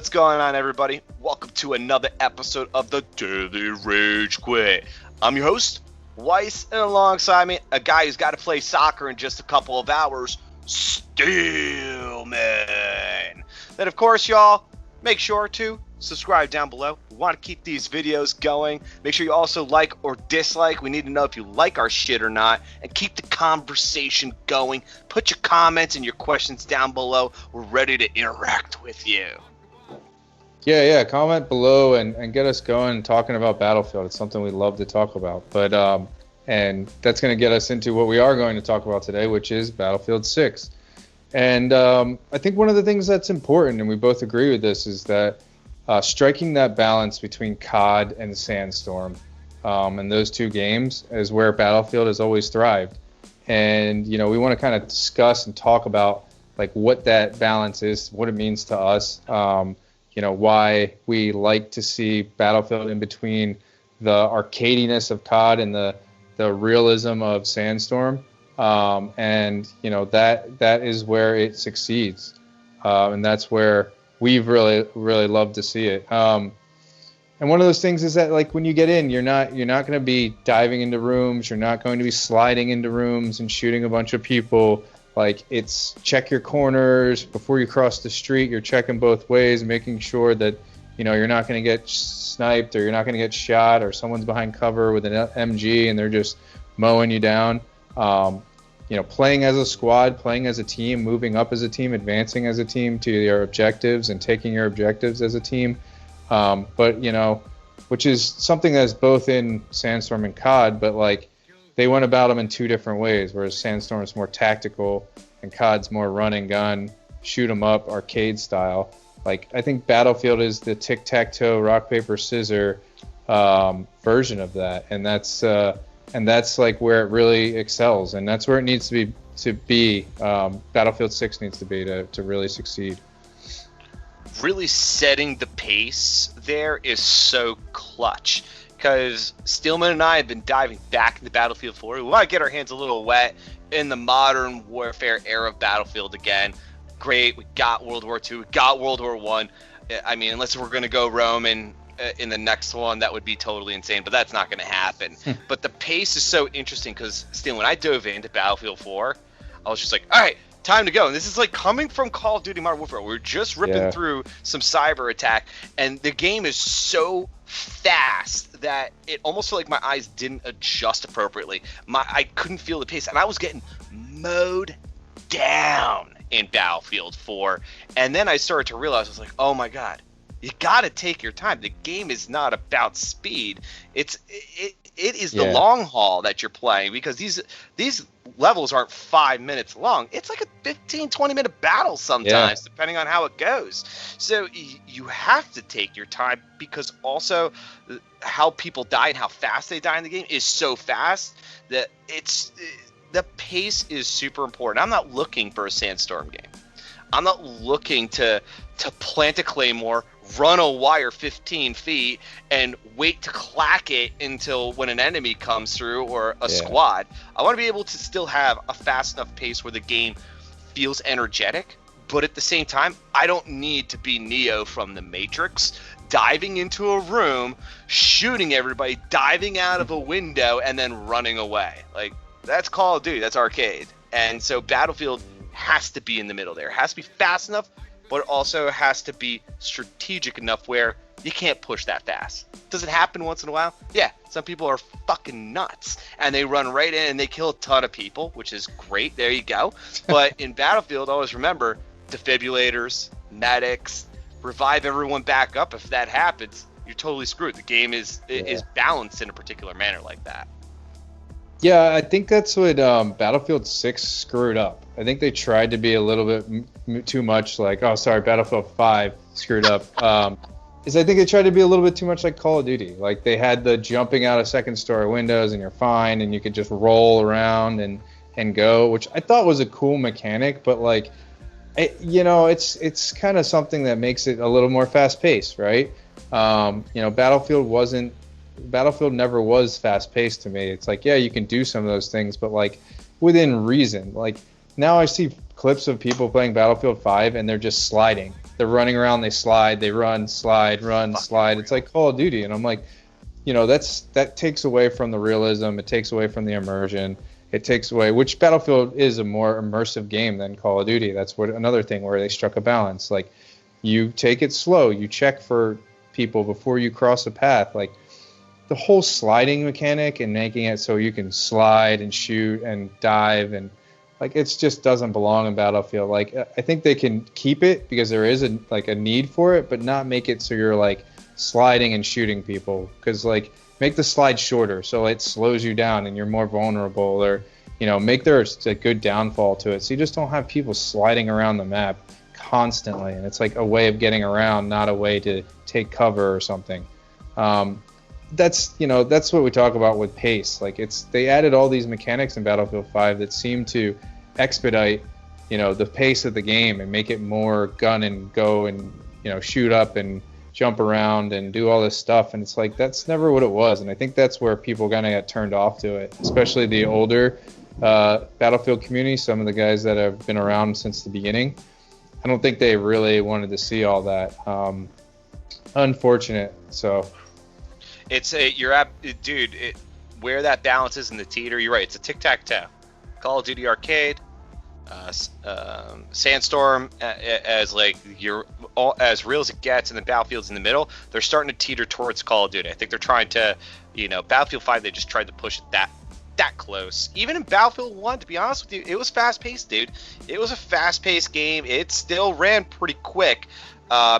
What's going on, everybody? Welcome to another episode of the Daily Rage Quit. I'm your host, Weiss, and alongside me, a guy who's got to play soccer in just a couple of hours, Steelman. Then, of course, y'all, make sure to subscribe down below. We want to keep these videos going. Make sure you also like or dislike. We need to know if you like our shit or not, and keep the conversation going. Put your comments and your questions down below. We're ready to interact with you. Yeah. Comment below and get us going talking about Battlefield. It's something we love to talk about. But and that's going to get us into what we are going to talk about today, which is Battlefield 6. And I think one of the things that's important, and we both agree with this, is that striking that balance between COD and Sandstorm and those two games is where Battlefield has always thrived. And, you know, we want to kind of discuss and talk about like what that balance is, what it means to us, you know, why we like to see Battlefield in between the arcadiness of COD and the realism of Sandstorm. And, you know, that is where it succeeds. And that's where we've really loved to see it. And one of those things is that, like, when you get in, you're not going to be diving into rooms. You're not going to be sliding into rooms and shooting a bunch of people. Like, it's check your corners before you cross the street. You're checking both ways, making sure that, you know, you're not going to get sniped or you're not going to get shot or someone's behind cover with an MG and they're just mowing you down. You know, playing as a squad, playing as a team, moving up as a team, advancing as a team to your objectives and taking your objectives as a team. But, you know, which is something that's both in Sandstorm and COD, but, like, they went about them in two different ways, whereas Sandstorm is more tactical and COD's more run and gun, shoot 'em up, arcade style. Like, I think Battlefield is the tic-tac-toe, rock, paper, scissor version of that, and that's like where it really excels, and that's where it needs to be. Battlefield 6 needs to be to really succeed. Really setting the pace there is so clutch, because Steelman and I have been diving back into Battlefield 4. We want to get our hands a little wet in the modern warfare era of Battlefield again. Great, we got World War II, we got World War I. I mean, unless we're going to go Roman in the next one, that would be totally insane, but that's not going to happen. But the pace is so interesting, because still, when I dove into Battlefield 4, I was just like, all right, time to go. And this is like coming from Call of Duty Modern Warfare. We're just ripping through some cyber attack, and the game is so fast that it almost felt like my eyes didn't adjust appropriately. I couldn't feel the pace, and I was getting mowed down in Battlefield 4. And then I started to realize, I was like, oh my god, you gotta take your time. The game is not about speed. It is the long haul that you're playing, because these levels aren't 5 minutes long. It's like a 15-20 minute battle sometimes, depending on how it goes. So you have to take your time, because also how people die and how fast they die in the game is so fast that the pace is super important. I'm not looking for a Sandstorm game. I'm not looking to plant a claymore, run a wire 15 feet, and wait to clack it until when an enemy comes through or a squad. I want to be able to still have a fast enough pace where the game feels energetic, but at the same time, I don't need to be Neo from the Matrix, diving into a room, shooting everybody, diving out of a window, and then running away. Like, that's Call of Duty, that's arcade. And so Battlefield has to be in the middle there. It has to be fast enough, but it also has to be strategic enough where you can't push that fast. Does it happen once in a while? Yeah, some people are fucking nuts, and they run right in and they kill a ton of people, which is great. There you go. But in Battlefield, always remember defibrillators, medics, revive everyone back up. If that happens, you're totally screwed. The game is balanced in a particular manner like that. Yeah, I think that's what Battlefield 6 screwed up. I think they tried to be a little bit too much like, oh, sorry, Battlefield 5 screwed up. I think they tried to be a little bit too much like Call of Duty. Like, they had the jumping out of second-story windows and you're fine, and you could just roll around and go, which I thought was a cool mechanic, but, like, it's kind of something that makes it a little more fast-paced, right? Battlefield never was fast-paced to me. It's like, yeah, you can do some of those things, but, like, within reason. Like, now I see clips of people playing Battlefield 5 and they're just sliding. They're running around, they slide, they run, slide, run, slide. It's like Call of Duty, and I'm like, that takes away from the realism. It takes away from the immersion. It takes away, which Battlefield is a more immersive game than Call of Duty. That's what another thing where they struck a balance. Like, you take it slow, you check for people before you cross a path. Like, the whole sliding mechanic and making it so you can slide and shoot and dive, and like, it just doesn't belong in Battlefield. Like, I think they can keep it because there is a need for it, but not make it so you're like sliding and shooting people, because like, make the slide shorter so it slows you down and you're more vulnerable, or make there a good downfall to it, so you just don't have people sliding around the map constantly, and it's like a way of getting around, not a way to take cover or something. That's what we talk about with pace. Like, they added all these mechanics in Battlefield 5 that seem to expedite the pace of the game and make it more gun and go and shoot up and jump around and do all this stuff, and it's like, that's never what it was. And I think that's where people kind of got turned off to it, especially the older Battlefield community, some of the guys that have been around since the beginning. I don't think they really wanted to see all that. Unfortunate. So it's where that balance is in the teeter, you're right, it's a tic-tac-toe. Call of Duty Arcade, Sandstorm, as real as it gets, and the Battlefield's in the middle. They're starting to teeter towards Call of Duty. I think they're trying to, Battlefield 5, they just tried to push it that close. Even in Battlefield 1, to be honest with you, it was fast-paced, dude. It was a fast-paced game. It still ran pretty quick.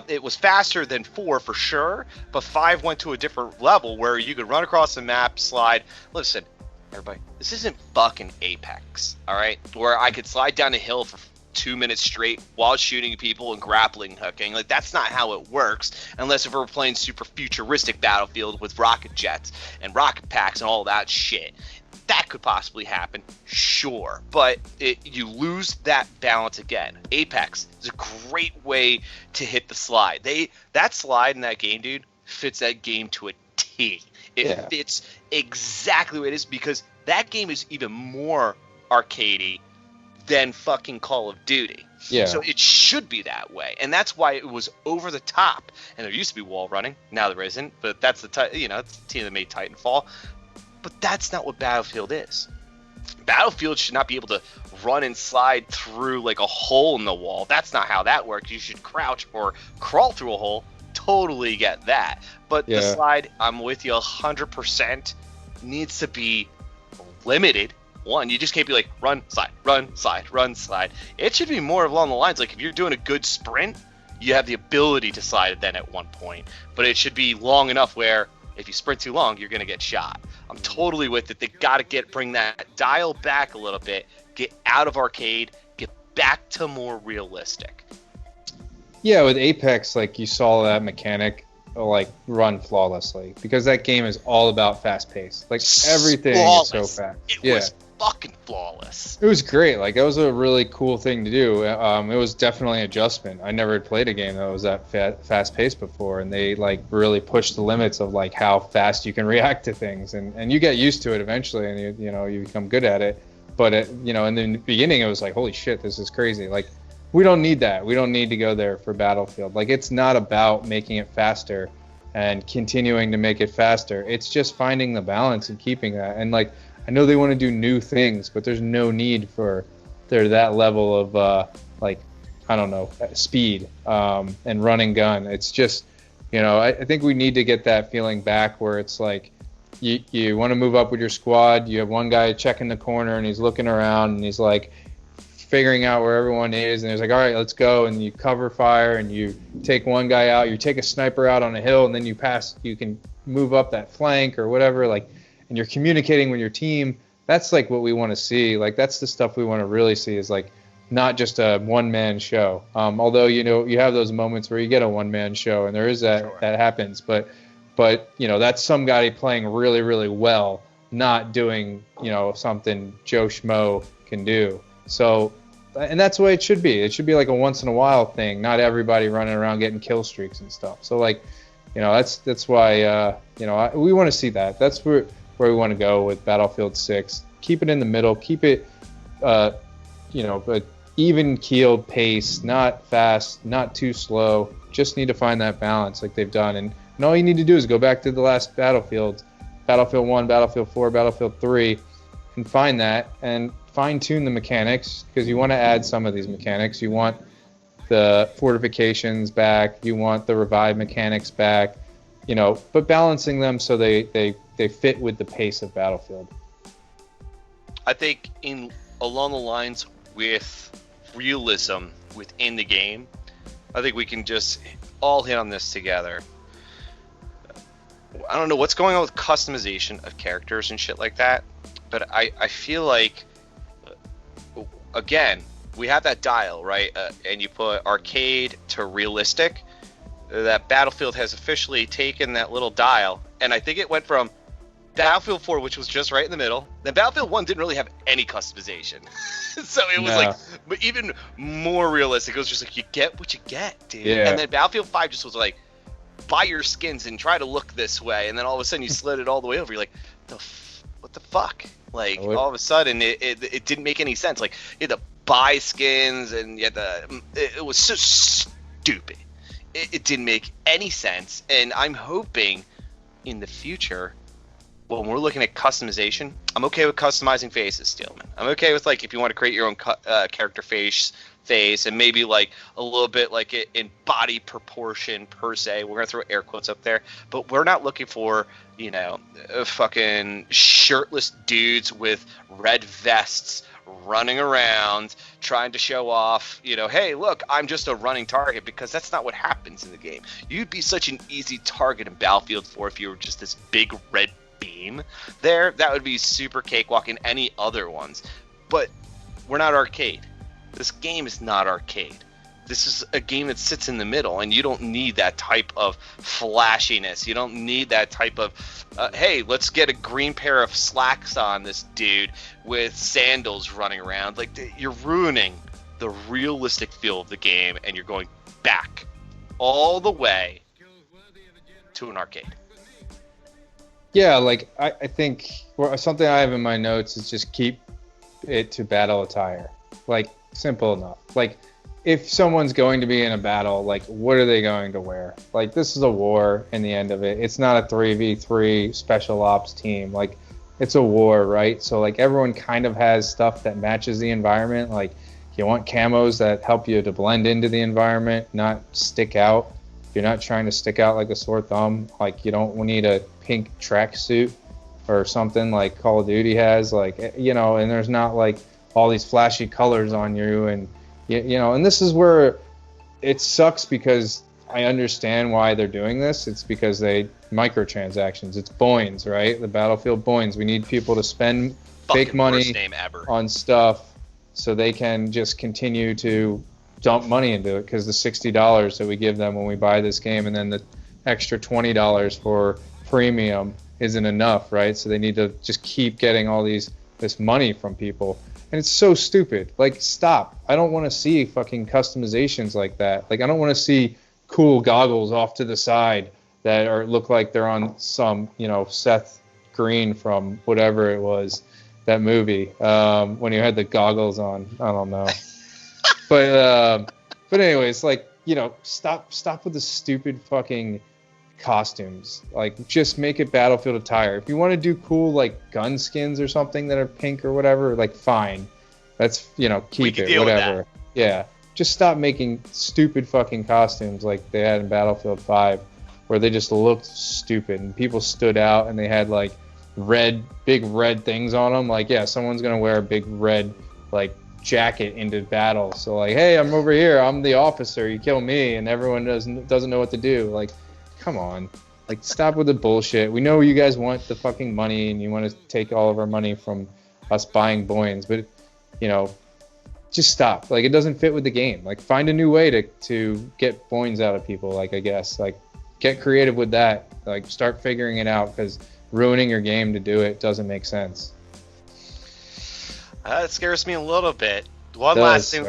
It was faster than 4 for sure, but 5 went to a different level where you could run across the map, slide. Listen, everybody, this isn't fucking Apex, all right? Where I could slide down a hill for 2 minutes straight while shooting people and grappling hooking. Like, that's not how it works, unless if we're playing super futuristic Battlefield with rocket jets and rocket packs and all that shit. That could possibly happen, sure, but you lose that balance again. Apex is a great way to hit the slide. That slide in that game, dude, fits that game to a T. It fits exactly what it is, because that game is even more arcadey than fucking Call of Duty. Yeah. So it should be that way, and that's why it was over the top. And there used to be wall running, now there isn't. But that's it's the team that made Titanfall. But that's not what Battlefield is. Battlefield should not be able to run and slide through like a hole in the wall. That's not how that works. You should crouch or crawl through a hole. Totally get that. But the slide, I'm with you 100%, needs to be limited. One, you just can't be like run, slide, run, slide, run, slide. It should be more along the lines like, if you're doing a good sprint, you have the ability to slide then at one point. But it should be long enough where if you sprint too long, you're going to get shot. I'm totally with it. They got to bring that dial back a little bit, get out of arcade, get back to more realistic. Yeah, with Apex, like, you saw that mechanic like run flawlessly, because that game is all about fast pace. Like, everything is so fast. It was fucking flawless. It was great. Like, that was a really cool thing to do. It was definitely an adjustment. I never had played a game that was that fast paced before, and they like really pushed the limits of like how fast you can react to things, and you get used to it eventually, and you become good at it. But in the beginning, it was like, holy shit, this is crazy. Like, we don't need that. We don't need to go there for Battlefield. Like, it's not about making it faster and continuing to make it faster. It's just finding the balance and keeping that. And like, I know they want to do new things, but there's no need for that level of speed and run and gun. It's just, I think we need to get that feeling back where it's like, you want to move up with your squad. You have one guy checking the corner and he's looking around and he's like figuring out where everyone is, and he's like, all right, let's go. And you cover fire and you take one guy out, you take a sniper out on a hill, and then you can move up that flank or whatever, like, and you're communicating with your team. That's like what we want to see. Like, that's the stuff we want to really see, is like not just a one-man show. Although, you have those moments where you get a one-man show, and there is that happens, but that's some guy playing really, really well, not doing, something Joe Schmo can do. So, and that's the way it should be. It should be like a once in a while thing, not everybody running around getting kill streaks and stuff. So like, that's why, we want to see that. That's where we want to go with Battlefield 6. Keep it in the middle. Keep it, but even keeled pace, not fast, not too slow. Just need to find that balance like they've done. And all you need to do is go back to the last Battlefield 1, Battlefield 4, Battlefield 3, and find that and fine-tune the mechanics, because you want to add some of these mechanics. You want the fortifications back. You want the revive mechanics back, but balancing them so they fit with the pace of Battlefield. I think along the lines with realism within the game, I think we can just all hit on this together. I don't know what's going on with customization of characters and shit like that, but I feel like, again, we have that dial, right? And you put arcade to realistic. That Battlefield has officially taken that little dial, and I think it went from Battlefield 4, which was just right in the middle. Then Battlefield 1 didn't really have any customization. So it was but even more realistic. It was just like, you get what you get, dude. Yeah. And then Battlefield 5 just was like, buy your skins and try to look this way. And then all of a sudden you slid it all the way over. You're like, what the fuck? Like, all of a sudden it didn't make any sense. Like, you had to buy skins, and you had to, it was so stupid. It didn't make any sense. And I'm hoping in the future, when we're looking at customization, I'm okay with customizing faces, Steelman. I'm okay with, like, if you want to create your own character face, and maybe like a little bit like it in body proportion per se. We're gonna throw air quotes up there, but we're not looking for fucking shirtless dudes with red vests running around trying to show off, hey, look, I'm just a running target, because that's not what happens in the game. You'd be such an easy target in Battlefield 4 if you were just this big red beam there. That would be super cakewalk in any other ones. But we're not arcade. This game is not arcade. This is a game that sits in the middle, and you don't need that type of flashiness. You don't need that type of, hey, let's get a green pair of slacks on this dude with sandals running around. Like, you're ruining the realistic feel of the game, and you're going back all the way to an arcade. Yeah, like, I think something I have in my notes is just keep it to battle attire. Like, simple enough. Like, if someone's going to be in a battle, like, what are they going to wear? Like, this is a war in the end of it. It's not a 3v3 special ops team. Like, it's a war, right? So, like, everyone kind of has stuff that matches the environment. Like, you want camos that help you to blend into the environment, not stick out. You're not trying to stick out like a sore thumb. Like, you don't need a pink tracksuit or something like Call of Duty has. Like, and there's not, like, all these flashy colors on you, and and this is where it sucks, because I understand why they're doing this. It's because they microtransactions. It's Boins, right? The Battlefield Boins. We need people to spend fake money on stuff so they can just continue to dump money into it, because the $60 that we give them when we buy this game, and then the extra $20 for premium isn't enough, right? So they need to just keep getting all this money from people. And it's so stupid. Like, stop. I don't want to see fucking customizations like that. Like, I don't want to see cool goggles off to the side that look like they're on some, Seth Green from whatever it was, that movie, when he had the goggles on. I don't know. But anyways, like, stop with the stupid fucking costumes. Like, just make it Battlefield attire. If you want to do cool, like, gun skins or something that are pink or whatever, like, fine. That's, keep it, whatever. Yeah. Just stop making stupid fucking costumes like they had in Battlefield 5, where they just looked stupid and people stood out and they had, like, big red things on them. Like, yeah, someone's gonna wear a big red, like, jacket into battle. So, like, hey, I'm over here, I'm the officer, you kill me, and everyone doesn't know what to do. Like, come on. Like, stop with the bullshit. We know you guys want the fucking money and you want to take all of our money from us buying Boins, but, just stop. Like, it doesn't fit with the game. Like, find a new way to get Boins out of people, like, I guess. Like, get creative with that. Like, start figuring it out, because ruining your game to do it doesn't make sense. It scares me a little bit. One last thing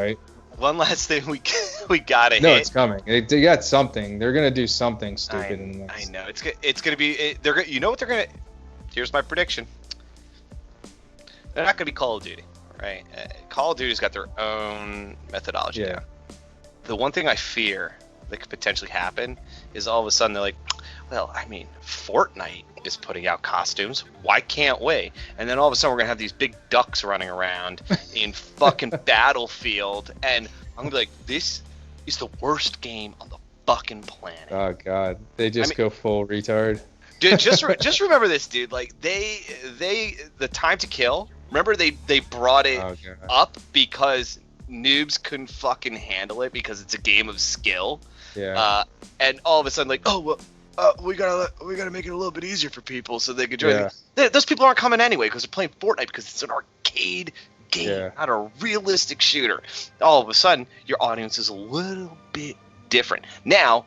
we gotta hit. No, it's coming. They got something. They're gonna do something stupid in the next. I know. It's gonna be. They're gonna. You know what they're gonna. Here's my prediction. They're not gonna be Call of Duty. right? Call of Duty's got their own methodology Yeah. down. The one thing I fear that could potentially happen is all of a sudden they're like, well, I mean, Fortnite is putting out costumes. Why can't we? And then all of a sudden we're gonna have these big ducks running around in fucking Battlefield, and I'm gonna be like, this is the worst game on the fucking planet. Oh God, they just go full retard. Dude, just remember this, dude. Like the time to kill. Remember they brought it up because noobs couldn't fucking handle it because it's a game of skill. Yeah. And all of a sudden, like, oh well, we gotta make it a little bit easier for people so they could join. Yeah. Those people aren't coming anyway because they're playing Fortnite because it's an arcade game, not a realistic shooter. All of a sudden, your audience is a little bit different. Now,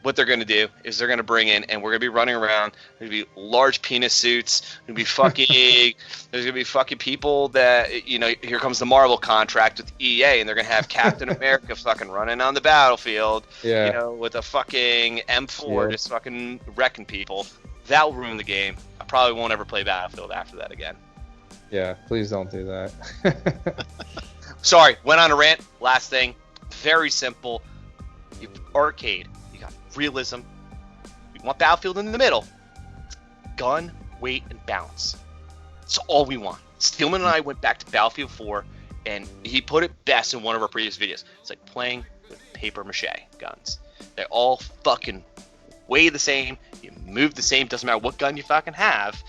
what they're gonna do is they're gonna bring in, and we're gonna be running around. There's gonna be large penis suits. There's gonna be fucking. There's gonna be fucking people that, you know. Here comes the Marvel contract with EA, and they're gonna have Captain America fucking running on the battlefield. Yeah. You know, with a fucking M4, just fucking wrecking people. That will ruin the game. I probably won't ever play Battlefield after that again. Yeah, please don't do that. Sorry, went on a rant. Last thing, very simple. You arcade. Realism. We want Battlefield in the middle. Gun, weight, and balance. That's all we want. Steelman and I went back to Battlefield 4, and he put it best in one of our previous videos. It's like playing with paper mache guns. They all fucking weigh the same. You move the same. Doesn't matter what gun you fucking have.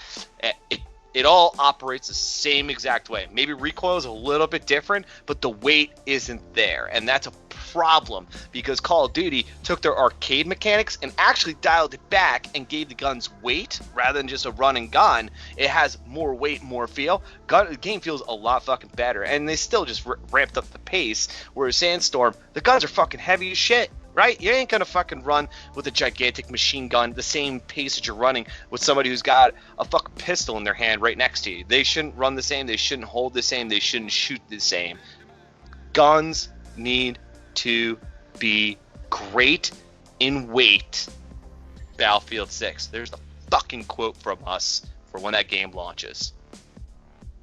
It all operates the same exact way. Maybe recoil is a little bit different, but the weight isn't there, and that's a problem because Call of Duty took their arcade mechanics and actually dialed it back and gave the guns weight rather than just a run and gun. It has more weight, more feel. The game feels a lot fucking better, and they still just ramped up the pace. Whereas Sandstorm, the guns are fucking heavy as shit. Right? You ain't gonna fucking run with a gigantic machine gun the same pace that you're running with somebody who's got a fucking pistol in their hand right next to you. They shouldn't run the same. They shouldn't hold the same. They shouldn't shoot the same. Guns need to be great in weight. Battlefield 6. There's a fucking quote from us for when that game launches.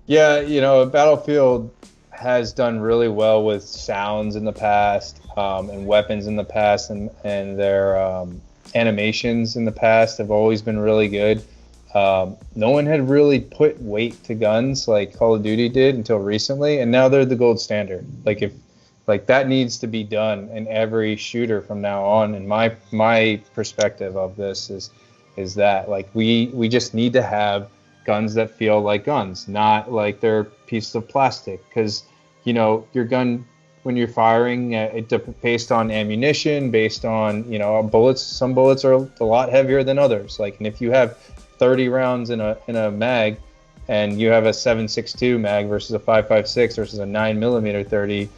Yeah, you know, Battlefield has done really well with sounds in the past, and weapons in the past, and their animations in the past have always been really good. No one had really put weight to guns like Call of Duty did until recently, and now they're the gold standard. Like that needs to be done in every shooter from now on. And my perspective of this is that like we just need to have guns that feel like guns, not like they're pieces of plastic, because you know your gun, when you're firing, based on ammunition, based on, you know, bullets. Some bullets are a lot heavier than others. Like, and if you have 30 rounds in a mag, and you have a 7.62 mag versus a 5.56 versus a 9mm 30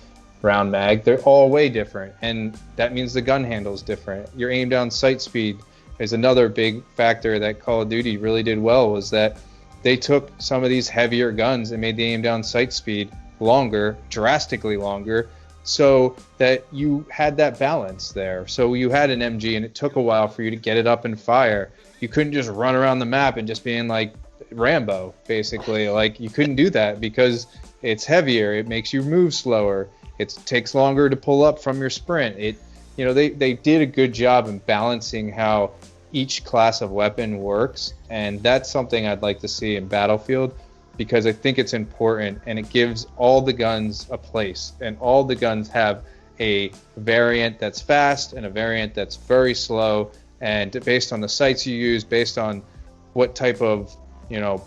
round mag, they're all way different, and that means the gun handle is different. Your aim down sight speed is another big factor that Call of Duty really did well, was that they took some of these heavier guns and made the aim down sight speed longer, drastically longer, so that you had that balance there. So you had an MG and it took a while for you to get it up and fire. You couldn't just run around the map and just being like Rambo, basically. Like, you couldn't do that because it's heavier, it makes you move slower, it takes longer to pull up from your sprint. You know, they did a good job in balancing how each class of weapon works, and that's something I'd like to see in Battlefield, because I think it's important, and it gives all the guns a place, and all the guns have a variant that's fast and a variant that's very slow, and based on the sights you use, based on what type of, you know,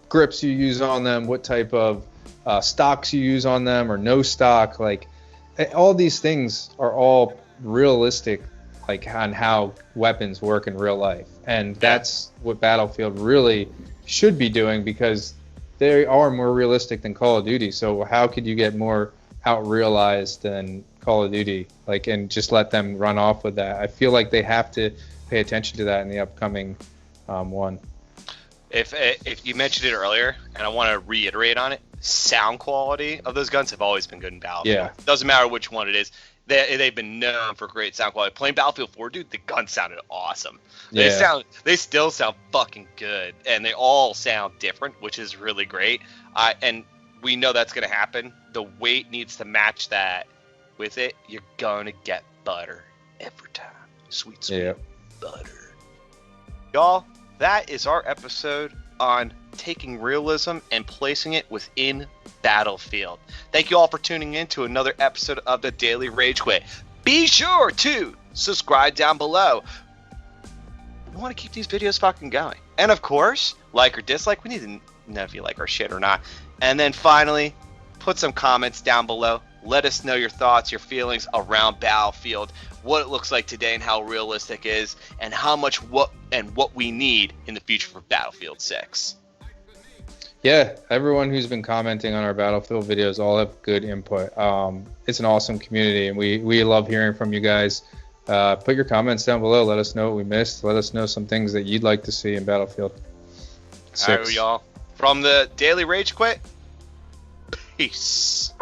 grips you use on them, what type of stocks you use on them, or no stock, like all these things are all realistic, like on how weapons work in real life. And that's what Battlefield really should be doing, because they are more realistic than Call of Duty. So how could you get more out-realized than Call of Duty, like, and just let them run off with that? I feel like they have to pay attention to that in the upcoming one. If you mentioned it earlier, and I want to reiterate on it, sound quality of those guns have always been good in Battlefield. Yeah. Doesn't matter which one it is. they've been known for great sound quality. Playing Battlefield 4, dude, the guns sounded awesome. Yeah. They still sound fucking good, and they all sound different, which is really great. And we know that's gonna happen. The weight needs to match that. With it, you're gonna get butter every time. Sweet butter. Y'all, that is our episode on taking realism and placing it within Battlefield. Thank you all for tuning in to another episode of the Daily Rage Quit. Be sure to subscribe down below. We want to keep these videos fucking going. And of course, like or dislike. We need to know if you like our shit or not. And then finally, put some comments down below. Let us know your thoughts, your feelings around Battlefield, what it looks like today and how realistic it is, and how much what we need in the future for Battlefield 6. Yeah, everyone who's been commenting on our Battlefield videos all have good input. It's an awesome community, and we love hearing from you guys. Put your comments down below. Let us know what we missed. Let us know some things that you'd like to see in Battlefield 6. All right, y'all. From the Daily Rage Quit, peace.